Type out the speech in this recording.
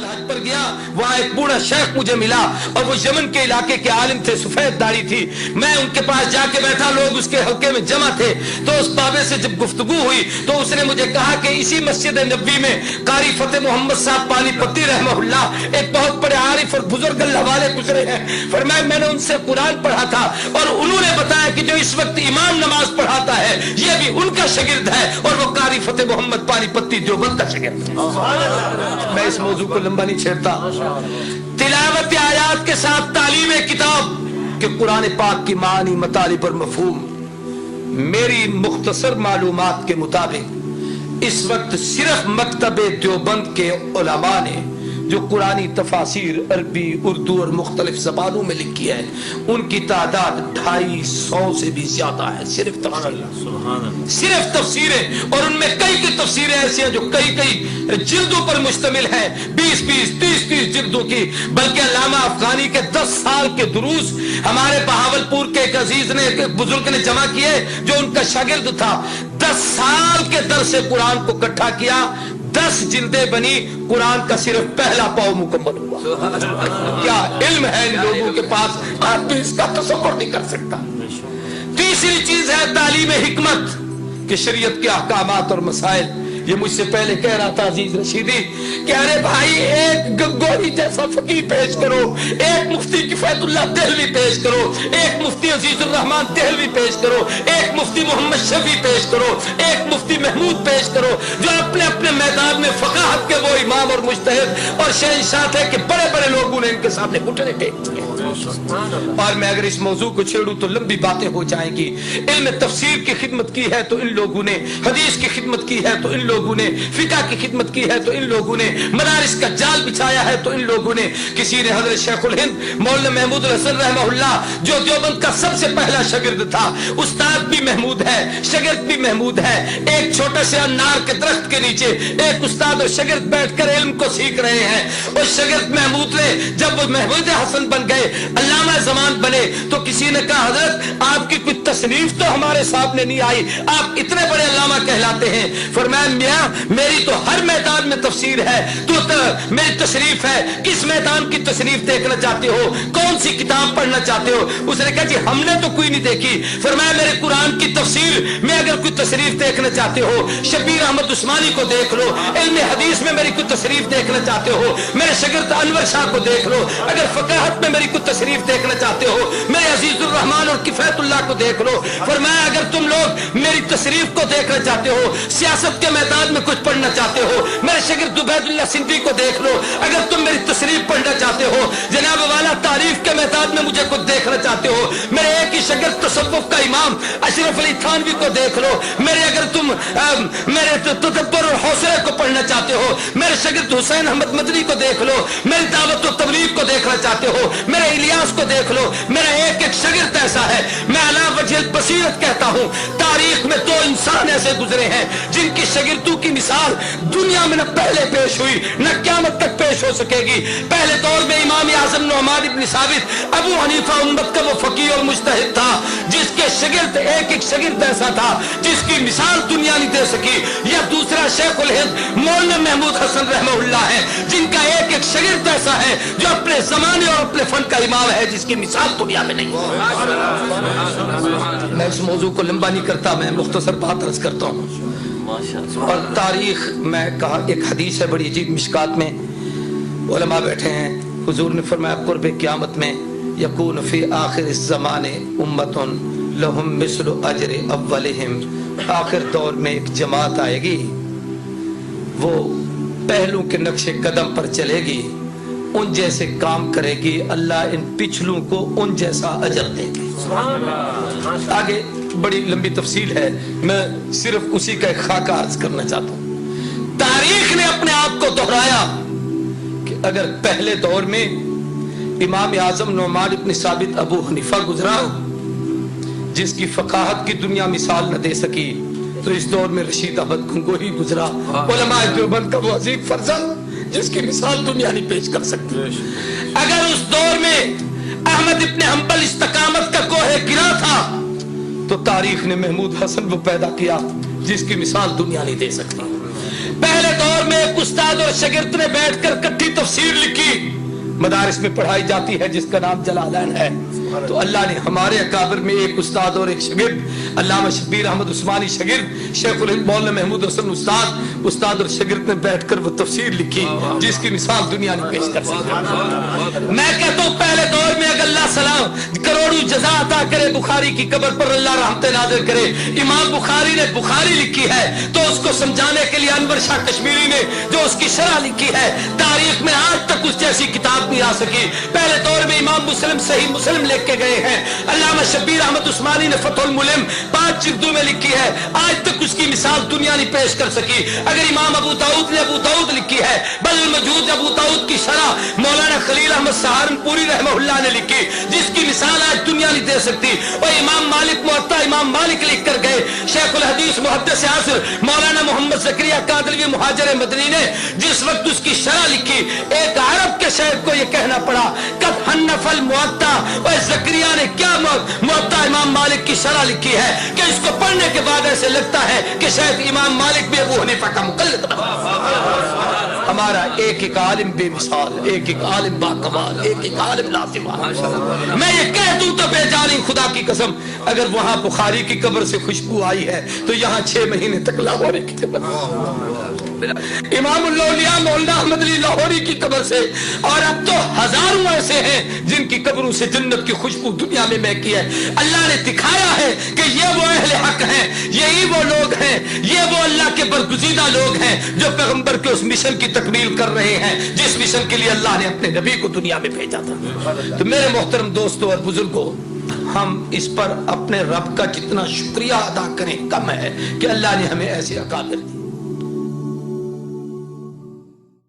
साल हज पर गया, वहाँ एक बूढ़ा शेख मुझे मिला और वो यमन के इलाके के आलिम थे, सफेद दाढ़ी थी। मैं उनके पास जाके बैठा, लोग उसके हल्के में जमा थे। तो उस बाबे से जब गुफ्तगू हुई तो उसने मुझे कहा कि इसी मस्जिद नबी में कारी फतेह मोहम्मद साहब पानीपत्ती रहमहुल्लाह एक बहुत बड़े आरिफ और बुजुर्ग अल्लाह वाले गुजरे हैं। फरमाया मैंने उनसे कुरान पढ़ा था और उन्होंने बताया कि जो इस वक्त इमाम नमाज पढ़ाता है ये भी उनका शागिर्द है और वो कारी फतेह मोहम्मद पानीपत्ती देवबंद का शागिर्द है। मैं इस मौजू को लंबा नहीं छेड़ता। तिलावत आयात के साथ तालीम किताब के कुरान पाक की मानी मतालिब और मफहूम, मेरी मुख्तसर मालूमात के मुताबिक इस वक्त सिर्फ मकतबे देवबंद के उलमा ने जो कुरानी तफासिर अरबी उर्दू और मुख्तलिफ जबानों में लिखी है उनकी तादाद 250 से भी ज्यादा है। सिर्फ तफसीरें, और उनमें कई तफसीरें ऐसी हैं जो कई जिल्दों पर मुश्तमिल हैं, 20-20 30-30 जिल्दों की। बल्कि अल्लामा अफगानी के 10 साल के दुरूस हमारे बहावलपुर के एक अजीज ने, एक बुजुर्ग ने जमा किए जो उनका शागिर्द था। 10 साल के दर से कुरान को इकट्ठा किया, 10 जिल्दें बनी, कुरान का सिर्फ पहला पाव मुकम्मल हुआ। क्या इल्म है इन लोगों के पास, आप भी इसका तसव्वुर नहीं कर सकता। तीसरी चीज है तालीम हिकमत कि शरीयत के अहकामात और मसाइल। ये मुझसे पहले कह रहा था अजीज रशीदी कि अरे भाई एक गंगोही जैसा फकीर पेश करो, एक मुफ्ती किफायतुल्लाह देहलवी पेश करो, एक मुफ्ती अजीजुर रहमान देहलवी पेश करो, एक मुफ्ती मोहम्मद शफी पेश करो, एक मुफ्ती महमूद पेश करो, जो अपने अपने मैदान में फकाहत के वो इमाम और मुज्तहिद और शहंशाह थे कि बड़े बड़े लोगों ने इनके सामने घुटने टेक दिए। और मैं अगर इस मौजू को छेड़ूं तो लंबी बातें हो जाएंगी। इल्म तफसीर की खिदमत की है तो इन लोगों ने, हदीस की खिदमत की है तो इन लोगों ने, फिका की खिदमत की है तो इन लोगों ने, मदारिस का जाल बिछाया है तो इन लोगों ने। किसी ने हजरत शेखुल हिंद मौलाना महमूद हसन रहमहुल्लाह जो देवबंद का सबसे पहला शागिर्द था, उस्ताद भी महमूद है, शागिर्द भी महमूद है। एक छोटे से अनार के दरख्त के नीचे एक उस्ताद और शागिर्द बैठकर इल्म को सीख रहे हैं। और शागिर्द महमूद ने जब वो महमूद हसन बन गए, अल्लामा ज़मान बने, तो किसी ने कहा हजरत आपकी कोई तसनीफ तो हमारे सामने नहीं आई, आप इतने बड़े अल्लामा कहलाते हैं। फरमाया मियां मेरी तो हर मैदान में तफसीर है, तो मेरी तशरीफ है, किस मैदान की तशरीफ देखना चाहते हो, कौन सी किताब पढ़ना चाहते हो? उसने कहा जी हमने तो कोई नहीं देखी। फरमाया मेरे कुरान की तफसीर में अगर कोई तशरीफ देखना चाहते हो, शबीर अहमद उस्मानी को देख लो। इल्म हदीस में मेरी कोई तशरीफ देखना चाहते हो, मेरे शागिर्द अनवर शाह को देख लो। अगर फकाहत में मेरी कोई तशरीफ देखना चाहते हो, मेरे अजीजुर रहमान और किफायतुल्लाह को देख लो। फरमाया अगर तुम लोग मेरी तशरीफ को देखना चाहते हो, सियासत के मैदान में कुछ पढ़ना चाहते हो, मेरे शागिर्द उबैदुल्लाह सिंधी को देख लो। अगर तुम मेरी तशरीफ पढ़ना चाहते हो, जनाब वाला तारीफ के मैदान में मुझे कुछ देखना चाहते हो, मेरे एक ही शागिर्द तसव्वुफ का इमाम अशरफ अली थानवी को देख लो। मेरे अगर तुम मेरे तदब्बर और हौसले को पढ़ना चाहते हो, मेरे शागिर्द हुसैन अहमद मदनी को देख लो। मेरी दावत और तबलीग को देखना चाहते हो, मेरे इलियास को देख लो। मेरा एक एक शागिर्द ऐसा है। मैं अला वजह बसीरत कहता हूँ, तारीख में 2 इंसान ऐसे गुजरे हैं जिनकी शागिर्दों की मिसाल दुनिया में न पहले पेश हुई न क़यामत तक पेश हो सकेगी। पहले दौर में इमाम आज़म नुअमान इब्न साबित अबू हनीफा उम्मत का वो फकीह और मुज्तहिद था, जिसके शागिर्द एक एक शागिर्द ऐसा था जिसकी मिसाल दुनिया नहीं दे सकी। या दूसरा शेखुल हिंद मौलाना महमूद हसन रहमहुल्लाह है, जिनका एक एक शागिर्द ऐसा है जो अपने जमाने और अपने फन का इमाम है, जिसकी मिसाल दुनिया में नहीं। मैं इस मौजू को लंबा नहीं करता, मैं मुख्तसर बात अर्ज करता हूँ। और तारीख में कहा, एक हदीस है बड़ी अजीब, मिशकात में उलमा बैठे हैं, हुजूर ने फरमाया कुर्ब क़यामत में यकून फी आखिर इस ज़माने उम्मतुन लहुम मिस्लु अजर अव्वलिहिम। आखिर दौर में एक जमात आएगी, वो पहलू के नक्शे कदम पर चलेगी, उन जैसे काम करेगी, अल्लाह इन पिछलों को उन जैसा अजर देंगे। आगे बड़ी लंबी तफसील है, मैं सिर्फ उसी का एक खाका अर्ज करना चाहता हूं। तारीख ने अपने आप को दोहराया कि अगर पहले दौर में इमाम आजम नुअमान इब्न साबित अबू हनीफा गुजरा, जिसकी फकाहत की दुनिया मिसाल न दे सकी, तो इस दौर में रशीद अहमद गंगोही गुजरा, उलमा देवबंद का वो अजीम फर्जंद जिसकी मिसाल दुनिया नहीं पेश कर सकती। अगर उस दौर में अहमद इब्न हंबल इस्तकामत का कोहे गिरा था, तो तारीख ने महमूद हसन को पैदा किया जिसकी मिसाल दुनिया नहीं दे सकती। پہلے دور میں ایک استاد اور شاگرد نے بیٹھ کر کٹھی تفسیر لکھی، مدارس میں پڑھائی جاتی ہے، جس کا نام جلالین ہے۔ تو اللہ نے ہمارے اکابر میں ایک استاد اور ایک شاگرد، علامہ شبیر احمد عثمانی شاگرد، شیخ الہند مولانا محمود حسن استاد اور شاگرد نے بیٹھ کر وہ تفسیر لکھی جس کی مثال دنیا نے پیش کر سکتی۔ میں کہتا ہوں پہلے دور میں اگر اللہ سلام کروڑوں جزا عطا کرے بخاری کی قبر پر، اللہ رحمت نازل کرے، امام بخاری نے بخاری لکھی ہے تو اس کو سمجھانے کے لیے انور شاہ کشمیری نے جو اس کی شرح لکھی ہے، تاریخ میں آج تک اس جیسی کتاب نہیں آ سکی۔ پہلے دور میں امام مسلم صحیح مسلم لکھ کے گئے ہیں، علامہ شبیر احمد عثمانی نے فتح الملم 5 جلدوں میں لکھی ہے، آج تک اس کی مثال دنیا نہیں پیش کر سکی۔ اگر امام ابو داؤد نے ابو داؤد لکھی ہے، بل المجود ابو داؤد کی شرح مولانا خلیل احمد سہارنپوری رحمہ اللہ نے لکھی جس کی مثال آج دنیا نہیں دے سکتی۔ اور امام مالک موطا امام مالک لکھ کر گئے، شیخ الحدیث محدث عصر مولانا محمد زکریا کادلوی مہاجر مدنی نے جس وقت اس کی شرح لکھی، ایک عرب کے شیخ کو یہ کہنا پڑا قد حنف الموطا، اور زکریا نے کیا موطا امام مالک کی شرح لکھی ہے کہ اس کو پڑھنے کے بعد ایسے لگتا ہے کہ شاید امام مالک بھی ابو حنیفہ کا مقلد بنا۔ ہمارا ایک ایک عالم بے مثال، ایک ایک عالم باکمال، ایک ایک عالم لازمال۔ میں یہ کہہ دوں تو بے جانی خدا کی قسم، اگر وہاں بخاری کی قبر سے خوشبو آئی ہے تو یہاں 6 مہینے تک لاہور کی قبر، امام الاولیاء مولانا احمد علی لاہوری کی قبر سے، اور اب تو ہزاروں ایسے ہیں جن کی قبروں سے جنت کی خوشبو دنیا میں مہکی ہے۔ اللہ نے دکھایا ہے کہ یہ وہ اہل حق ہیں، یہی وہ لوگ ہیں، یہ وہ اللہ کے برگزیدہ لوگ ہیں جو پیغمبر کے اس مشن کی تکمیل کر رہے ہیں جس مشن کے لیے اللہ نے اپنے نبی کو دنیا میں بھیجا تھا۔ تو میرے محترم دوستوں اور بزرگوں، ہم اس پر اپنے رب کا جتنا شکریہ ادا کریں کم ہے کہ اللہ نے ہمیں ایسے اکابر دی۔